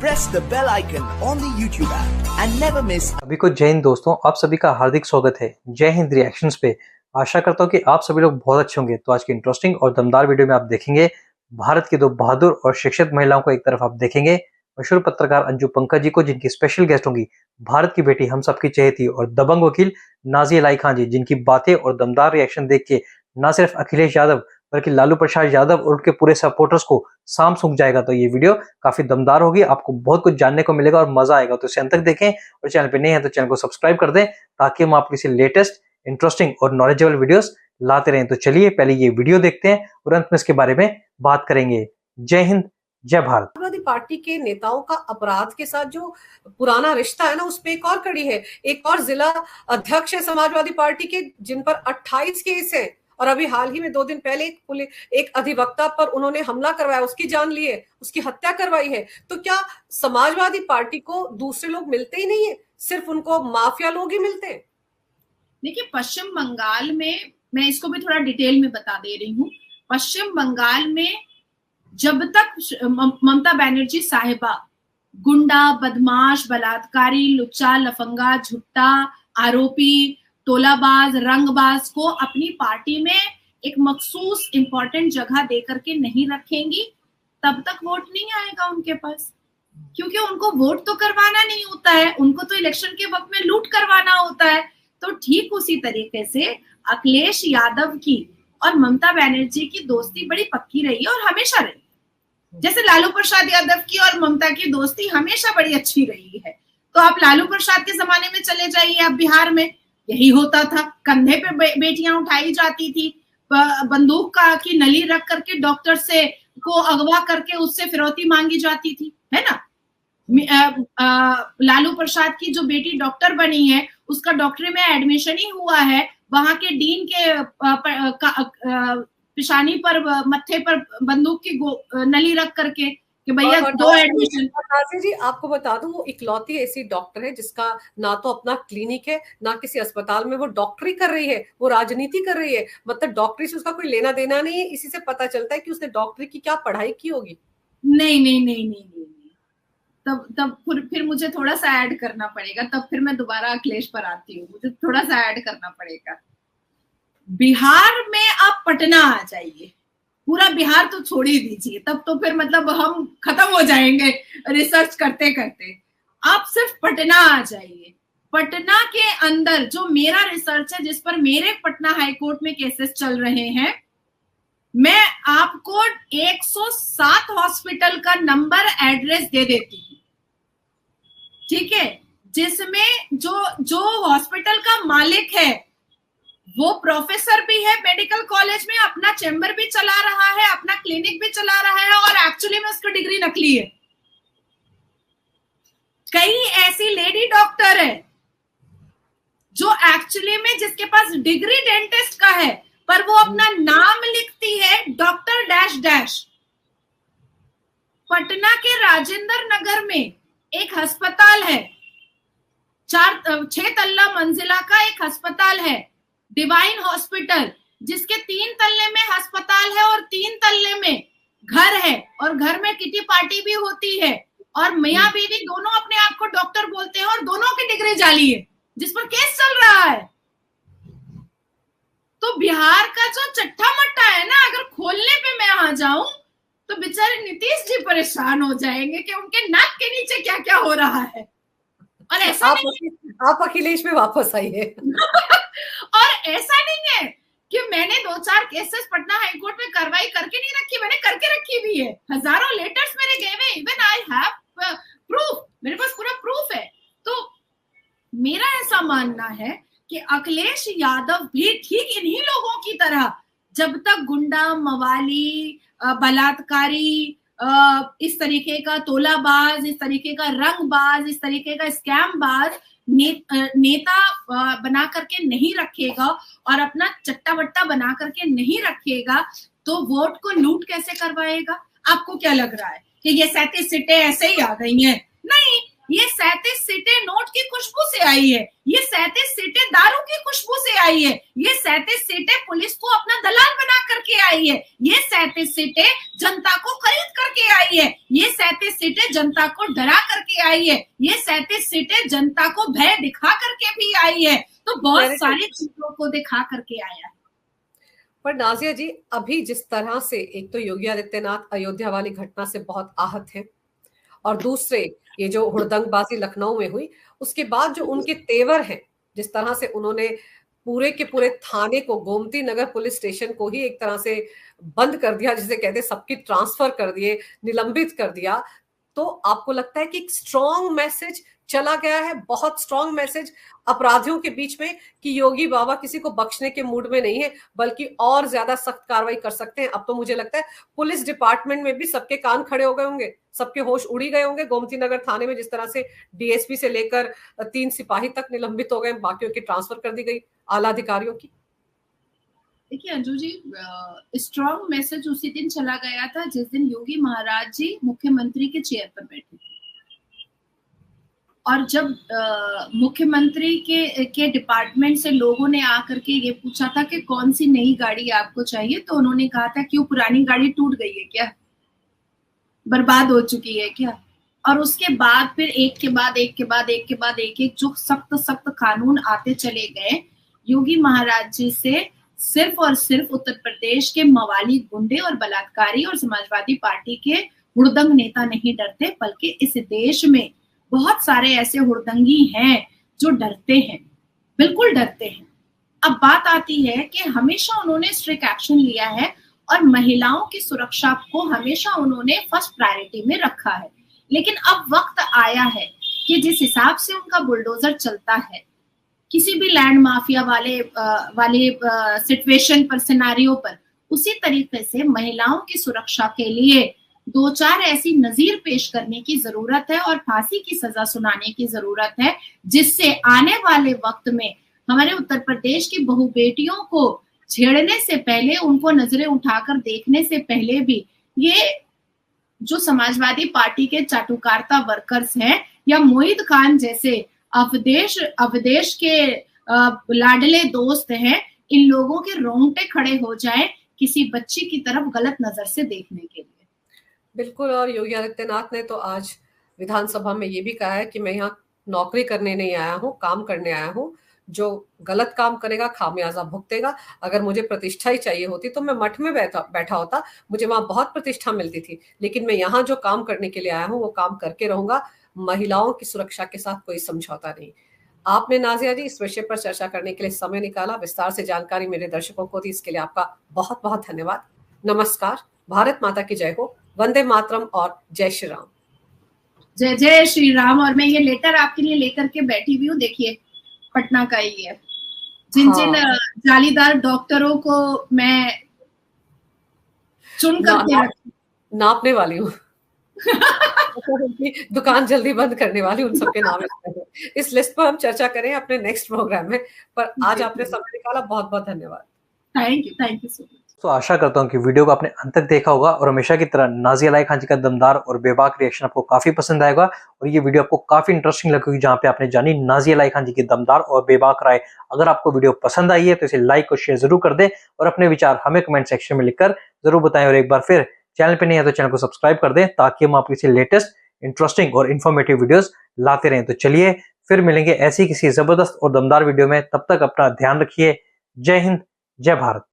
press the bell icon on the YouTube app and never miss. सभी को जय हिंद दोस्तों, आप सभी का हार्दिक स्वागत है जय हिंद रिएक्शंस पे। आशा करता हूँ कि आप सभी लोग बहुत अच्छे होंगे। तो आज की इंटरेस्टिंग और दमदार वीडियो में आप देखेंगे भारत की दो बहादुर और शिक्षित महिलाओं को। एक तरफ आप देखेंगे मशहूर पत्रकार अंजू पंकज जी को, जिनकी स्पेशल गेस्ट होंगी भारत की बेटी, हम सबकी चहेती और दबंग वकील नाज़िया इलाही खान जी, जिनकी बातें और दमदार रिएक्शन देख के न सिर्फ अखिलेश यादव बल्कि लालू प्रसाद यादव और उनके पूरे सपोर्टर्स को साम सूंघ जाएगा। तो ये वीडियो काफी दमदार होगी, आपको बहुत कुछ जानने को मिलेगा और मजा आएगा। तो इसे अंत तक देखें और चैनल पे नए हैं तो चैनल को सब्सक्राइब कर दें ताकि हम आपके लिए लेटेस्ट, इंटरेस्टिंग और नॉलेजेबल वीडियोस लाते रहें। तो चलिए पहले ये वीडियो देखते हैं और अंत में इसके बारे में बात करेंगे। जय हिंद, जय भारत। समाजवादी पार्टी के नेताओं का अपराध के साथ जो पुराना रिश्ता है ना, उस पे एक और कड़ी है। एक और जिला अध्यक्ष है समाजवादी पार्टी के, जिन पर 28 केस है और अभी हाल ही में 2 दिन पहले एक अधिवक्ता पर उन्होंने हमला करवाया, उसकी जान ली है, उसकी हत्या करवाई है। तो क्या समाजवादी पार्टी को दूसरे लोग मिलते ही नहीं है, सिर्फ उनको माफिया लोग ही मिलते हैं? देखिए, पश्चिम बंगाल में, मैं इसको भी थोड़ा डिटेल में बता दे रही हूँ। पश्चिम बंगाल में जब तक ममता बनर्जी साहिबा गुंडा, बदमाश, बलात्कारी, लुच्चा, लफंगा, झुट्टा, आरोपी, तोलाबाज, रंगबाज को अपनी पार्टी में एक मखसूस इंपॉर्टेंट जगह दे करके नहीं रखेंगी, तब तक वोट नहीं आएगा उनके पास। क्योंकि उनको वोट तो करवाना नहीं होता है, उनको तो इलेक्शन के वक्त में लूट करवाना होता है। तो ठीक उसी तरीके से अखिलेश यादव की और ममता बनर्जी की दोस्ती बड़ी पक्की रही है और हमेशा रही, जैसे लालू प्रसाद यादव की और ममता की दोस्ती हमेशा बड़ी अच्छी रही है। तो आप लालू प्रसाद के जमाने में चले जाइए, आप बिहार में यही होता था, कंधे पे बेटियां उठाई जाती थी, बंदूक की नली रख करके डॉक्टर से को अगवा करके उससे फिरौती मांगी जाती थी, है ना। लालू प्रसाद की जो बेटी डॉक्टर बनी है, उसका डॉक्टरी में एडमिशन ही हुआ है, वहां के डीन के पिशानी पर, मत्थे पर बंदूक की नली रख करके कि भैया 2 एडमिशन। जी आपको बता दूं, वो इकलौती ऐसी डॉक्टर है जिसका ना तो अपना क्लिनिक है, ना किसी अस्पताल में वो डॉक्टरी कर रही है, वो राजनीति कर रही है। मतलब डॉक्टरी से उसका कोई लेना देना नहीं है। इसी से पता चलता है कि उसने डॉक्टरी की क्या पढ़ाई की होगी। नहीं, तब फिर मुझे थोड़ा सा ऐड करना पड़ेगा, तब फिर मैं दोबारा अखिलेश पर आती हूँ, मुझे थोड़ा सा ऐड करना पड़ेगा। बिहार में आप पटना आ जाइए, पूरा बिहार तो छोड़ ही दीजिए, तब तो फिर मतलब हम खत्म हो जाएंगे रिसर्च करते करते। आप सिर्फ पटना आ जाइए। पटना के अंदर जो मेरा रिसर्च है, जिस पर मेरे पटना हाईकोर्ट में केसेस चल रहे हैं, मैं आपको 107 हॉस्पिटल का नंबर, एड्रेस दे देती हूँ, ठीक है, जिसमें जो हॉस्पिटल का मालिक है वो प्रोफेसर भी है मेडिकल कॉलेज में, अपना चैम्बर भी चला रहा है, अपना क्लिनिक भी चला रहा है, और एक्चुअली में उसकी डिग्री नकली है। कई ऐसी लेडी डॉक्टर है जो एक्चुअली में, जिसके पास डिग्री डेंटिस्ट का है, पर वो अपना नाम लिखती है डॉक्टर डैश डैश। पटना के राजेंद्र नगर में एक अस्पताल है, 6 तल्ला मंजिला का एक अस्पताल है, डिवाइन हॉस्पिटल, जिसके 3 तल्ले में अस्पताल है और 3 तल्ले में घर है, और घर में किटी पार्टी भी होती है, और मियां बीवी दोनों अपने आप को डॉक्टर बोलते हैं, और दोनों की डिग्री जाली है, जिस पर केस चल रहा है। तो बिहार का जो चट्टा मट्टा है ना, अगर खोलने पे मैं आ जाऊं तो बेचारे नीतीश जी परेशान हो जाएंगे कि उनके नाक के नीचे क्या क्या हो रहा है। और ऐसा आप अखिलेश में वापस आइए। और ऐसा नहीं है कि मैंने 2-4 केसेस पटना हाईकोर्ट में कार्रवाई करके नहीं रखी, मैंने करके रखी भी है। हजारों लेटर्स मेरे गए हुए, इवन आई हैव प्रूफ, मेरे पास पूरा प्रूफ है। तो मेरा ऐसा मानना है कि अखिलेश यादव भी ठीक इन्हीं लोगों की तरह, जब तक गुंडा, मवाली, बलात्कारी, इस तरीके का तोलाबाज, इस तरीके का रंगबाज, इस तरीके का स्कैमबाज नेता बना करके नहीं रखेगा और अपना चट्टा बट्टा बना करके नहीं रखेगा, तो वोट को लूट कैसे करवाएगा? आपको क्या लग रहा है कि ये 37 सीटें ऐसे ही आ गई हैं? नहीं, ये 37 सीटें नोट की खुशबू से आई है, ये 37 सीटें दारू की खुशबू से आई है, ये 37 सीटें पुलिस को अपना दलाल बना करके आई है, ये 37 सीटें जनता को खरीद करके आई है, ये 37 सीटें जनता को डरा करके आई है, ये 37 सीटें जनता को भय दिखा करके भी आई है। तो बहुत सारी चीजों को दिखा करके आया है। पर नाजिया जी, अभी जिस तरह से एक तो योगी आदित्यनाथ अयोध्या वाली घटना से बहुत आहत हैं, और दूसरे ये जो हुड़दंगबाजी लखनऊ में हुई, उसके बाद जो उनके तेवर हैं, जिस तरह से उन्होंने पूरे के पूरे थाने को, गोमती नगर पुलिस स्टेशन को ही एक तरह से बंद कर दिया, जिसे कहते सबकी ट्रांसफर कर दिए, निलंबित कर दिया, तो आपको लगता है कि एक स्ट्रॉन्ग मैसेज चला गया है, बहुत स्ट्रॉन्ग मैसेज अपराधियों के बीच में कि योगी बाबा किसी को बख्शने के मूड में नहीं है, बल्कि और ज्यादा सख्त कार्रवाई कर सकते हैं। अब तो मुझे लगता है पुलिस डिपार्टमेंट में भी सबके कान खड़े हो गए होंगे, सबके होश उड़ी गए होंगे। गोमती नगर थाने में जिस तरह से डीएसपी से लेकर 3 सिपाही तक निलंबित हो गए, बाकियों की ट्रांसफर कर दी गई आला अधिकारियों की। देखिए अंजू जी, स्ट्रॉन्ग मैसेज उसी दिन चला गया था जिस दिन योगी महाराज जी मुख्यमंत्री के चेयर पर बैठे थे, और जब मुख्यमंत्री के डिपार्टमेंट से लोगों ने आकर के ये पूछा था कि कौन सी नई गाड़ी आपको चाहिए, तो उन्होंने कहा था क्यों पुरानी गाड़ी टूट गई है क्या, बर्बाद हो चुकी है क्या। और उसके बाद फिर एक के बाद एक जो सख्त कानून आते चले गए। योगी महाराज जी से सिर्फ और सिर्फ उत्तर प्रदेश के मवाली गुंडे और बलात्कारी और समाजवादी पार्टी के हुड़दंग नेता नहीं डरते, बल्कि इस देश में बहुत सारे ऐसे हुड़दंगी हैं जो डरते हैं, बिल्कुल डरते हैं। अब बात आती है कि हमेशा उन्होंने स्ट्रिक्ट एक्शन लिया है और महिलाओं की सुरक्षा को हमेशा उन्होंने फर्स्ट प्रायोरिटी में रखा है, लेकिन अब वक्त आया है कि जिस हिसाब से उनका बुलडोजर चलता है किसी भी लैंड माफिया वाले सिचुएशन पर, सिनेरियो पर, उसी तरीके से महिलाओं की सुरक्षा के लिए 2-4 ऐसी नजीर पेश करने की जरूरत है और फांसी की सजा सुनाने की जरूरत है, जिससे आने वाले वक्त में हमारे उत्तर प्रदेश की बहु बेटियों को छेड़ने से पहले, उनको नजरें उठाकर देखने से पहले भी ये जो समाजवादी पार्टी के चाटुकारिता वर्कर्स हैं या मोहित खान जैसे अवदेश के लाडले दोस्त हैं, इन लोगों के रोंगटे खड़े हो जाए किसी बच्ची की तरफ गलत नजर से देखने के लिए। बिल्कुल। और योगी आदित्यनाथ ने तो आज विधानसभा में ये भी कहा है कि मैं यहाँ नौकरी करने नहीं आया हूँ, काम करने आया हूँ। जो गलत काम करेगा खामियाजा भुगतेगा। अगर मुझे प्रतिष्ठा ही चाहिए होती तो मैं मठ में बैठा होता, मुझे वहां बहुत प्रतिष्ठा मिलती थी, लेकिन मैं यहाँ जो काम करने के लिए आया हूँ वो काम करके रहूंगा। महिलाओं की सुरक्षा के साथ कोई समझौता नहीं। आपने नाजिया जी इस विषय पर चर्चा करने के लिए समय निकाला, विस्तार से जानकारी मेरे दर्शकों को दी, इसके लिए आपका बहुत बहुत धन्यवाद। नमस्कार। भारत माता की जय हो। वंदे मातरम और जय श्री राम। जय जय श्री राम। और मैं ये लेटर आपके लिए लेकर के बैठी हुई हूँ, देखिए पटना का ही है। जिन जालीदार डॉक्टरों को मैं चुन करके नापने वाली हूँ दुकान जल्दी बंद करने वाली, उन सबके नाम इस लिस्ट पर हम चर्चा करें अपने नेक्स्ट प्रोग्राम में। पर आज आपने समय निकाला, बहुत बहुत धन्यवाद। Thank you so much. तो आशा करता हूँ कि वीडियो को आपने अंत तक देखा होगा और हमेशा की तरह नाज़िया अलाई खान जी का दमदार और बेबाक रिएक्शन आपको काफी पसंद आएगा और ये वीडियो आपको काफी इंटरेस्टिंग लगेगी, जहाँ पे आपने जानी नाज़िया अलाई खान जी की दमदार और बेबाक राय। अगर आपको वीडियो पसंद आई है तो इसे लाइक और शेयर जरूर कर दें और अपने विचार हमें कमेंट सेक्शन में लिखकर जरूर बताएं। और एक बार फिर चैनल पे नहीं है तो चैनल को सब्सक्राइब कर दें, ताकि हम आपके लेटेस्ट इंटरेस्टिंग और इन्फॉर्मेटिव वीडियोस लाते रहें। तो चलिए फिर मिलेंगे ऐसी किसी जबरदस्त और दमदार वीडियो में, तब तक अपना ध्यान रखिए। जय हिंद, जय भारत।